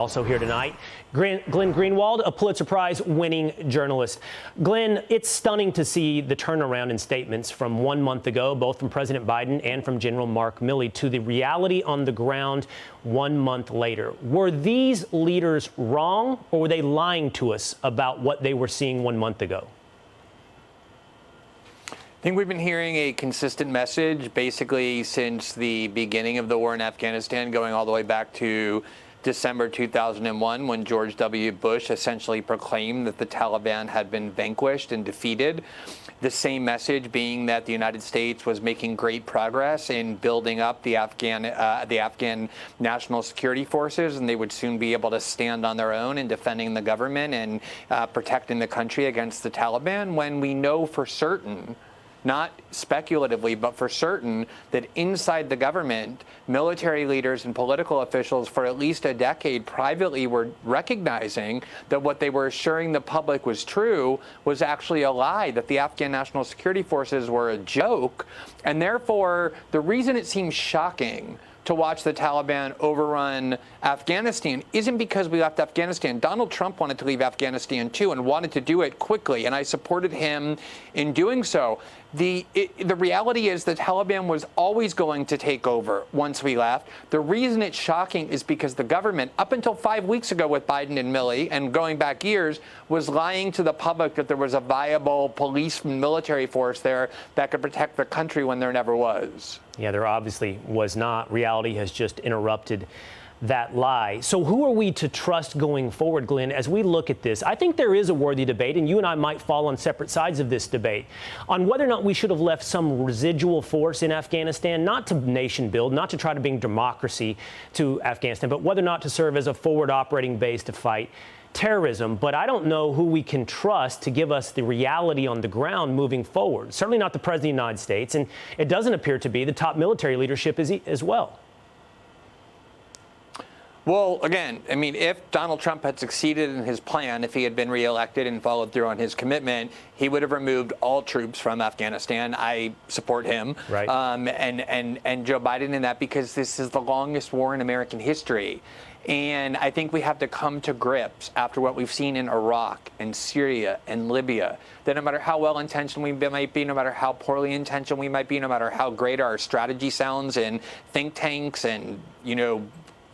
Also here tonight, Glenn Greenwald, a Pulitzer Prize-winning journalist. Glenn, it's stunning to see the turnaround in statements from 1 month ago, both from President Biden and from General Mark Milley, to the reality on the ground 1 month later. Were these leaders wrong, or were they lying to us about what they were seeing 1 month ago? I think we've been hearing a consistent message basically since the beginning of the war in Afghanistan, going all the way back to December 2001, when George W. Bush essentially proclaimed that the Taliban had been vanquished and defeated. The same message being that the United States was making great progress in building up the Afghan National Security Forces, and they would soon be able to stand on their own in defending the government and protecting the country against the Taliban, when we know for certain, not speculatively, but for certain, that inside the government, military leaders and political officials for at least a decade privately were recognizing that what they were assuring the public was true was actually a lie, that the Afghan National Security Forces were a joke. And therefore, the reason it seems shocking to watch the Taliban overrun Afghanistan isn't because we left Afghanistan. Donald Trump wanted to leave Afghanistan too, and wanted to do it quickly, and I supported him in doing so. The reality is the Taliban was always going to take over once we left. The reason it's shocking is because the government, up until 5 weeks ago with Biden and Milley, and going back years, was lying to the public that there was a viable police and military force there that could protect the country when there never was. Yeah, there obviously was not. Reality has just interrupted that lie. So who are we to trust going forward, Glenn, as we look at this? I think there is a worthy debate, and you and I might fall on separate sides of this debate, on whether or not we should have left some residual force in Afghanistan, not to nation build, not to try to bring democracy to Afghanistan, but whether or not to serve as a forward operating base to fight terrorism. But I don't know who we can trust to give us the reality on the ground moving forward. Certainly not the President of the United States, and it doesn't appear to be the top military leadership as well. Well, again, I mean, if Donald Trump had succeeded in his plan, if he had been reelected and followed through on his commitment, he would have removed all troops from Afghanistan. I support him, right. And Joe Biden in that, because this is the longest war in American history. And I think we have to come to grips after what we've seen in Iraq and Syria and Libya, that no matter how well-intentioned we might be, no matter how poorly intentioned we might be, no matter how great our strategy sounds in think tanks and,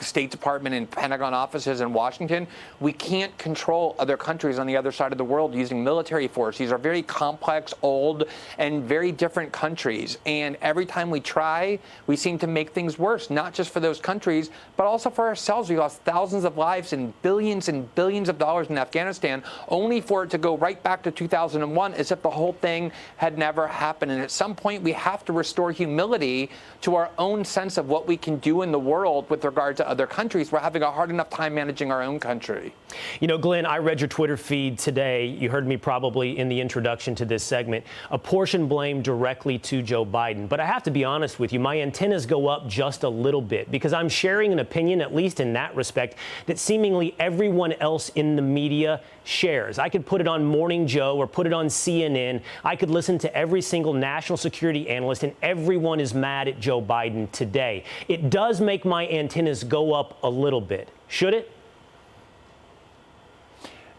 State Department and Pentagon offices in Washington, we can't control other countries on the other side of the world using military force. These are very complex, old, and very different countries. And every time we try, we seem to make things worse, not just for those countries, but also for ourselves. We lost thousands of lives and billions of dollars in Afghanistan, only for it to go right back to 2001 as if the whole thing had never happened. And at some point, we have to restore humility to our own sense of what we can do in the world with regard to other countries. We're having a hard enough time managing our own country. Glenn, I read your Twitter feed today. You heard me probably in the introduction to this segment apportion blame directly to Joe Biden. But I have to be honest with you, my antennas go up just a little bit, because I'm sharing an opinion, at least in that respect, that seemingly everyone else in the media shares. I could put it on Morning Joe or put it on CNN. I could listen to every single national security analyst, and everyone is mad at Joe Biden today. It does make my antennas go up a little bit. Should it?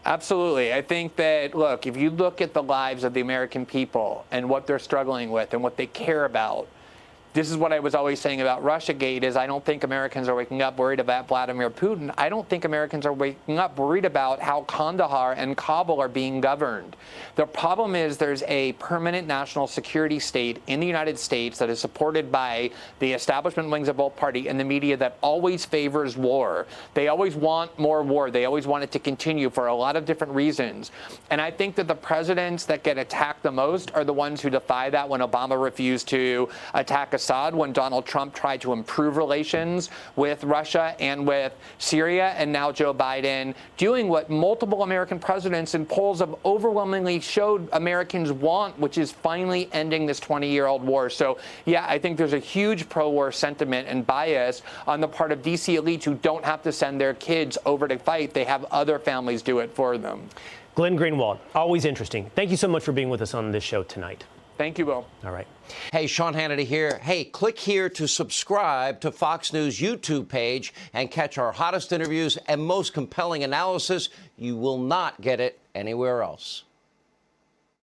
Absolutely. I think that, look, if you look at the lives of the American people and what they're struggling with and what they care about, this is what I was always saying about Russiagate, is I don't think Americans are waking up worried about Vladimir Putin. I don't think Americans are waking up worried about how Kandahar and Kabul are being governed. The problem is there's a permanent national security state in the United States that is supported by the establishment wings of both parties and the media that always favors war. They always want more war. They always want it to continue for a lot of different reasons. And I think that the presidents that get attacked the most are the ones who defy that. When Obama refused to attack Assad, when Donald Trump tried to improve relations with Russia and with Syria, and now Joe Biden doing what multiple American presidents in polls have overwhelmingly showed Americans want, which is finally ending this 20-year-old war. So, yeah, I think there's a huge pro-war sentiment and bias on the part of D.C. elites who don't have to send their kids over to fight. They have other families do it for them. Glenn Greenwald, always interesting. Thank you so much for being with us on this show tonight. Thank you, Will. All right. Hey, Sean Hannity here. Hey, click here to subscribe to Fox News YouTube page and catch our hottest interviews and most compelling analysis. You will not get it anywhere else.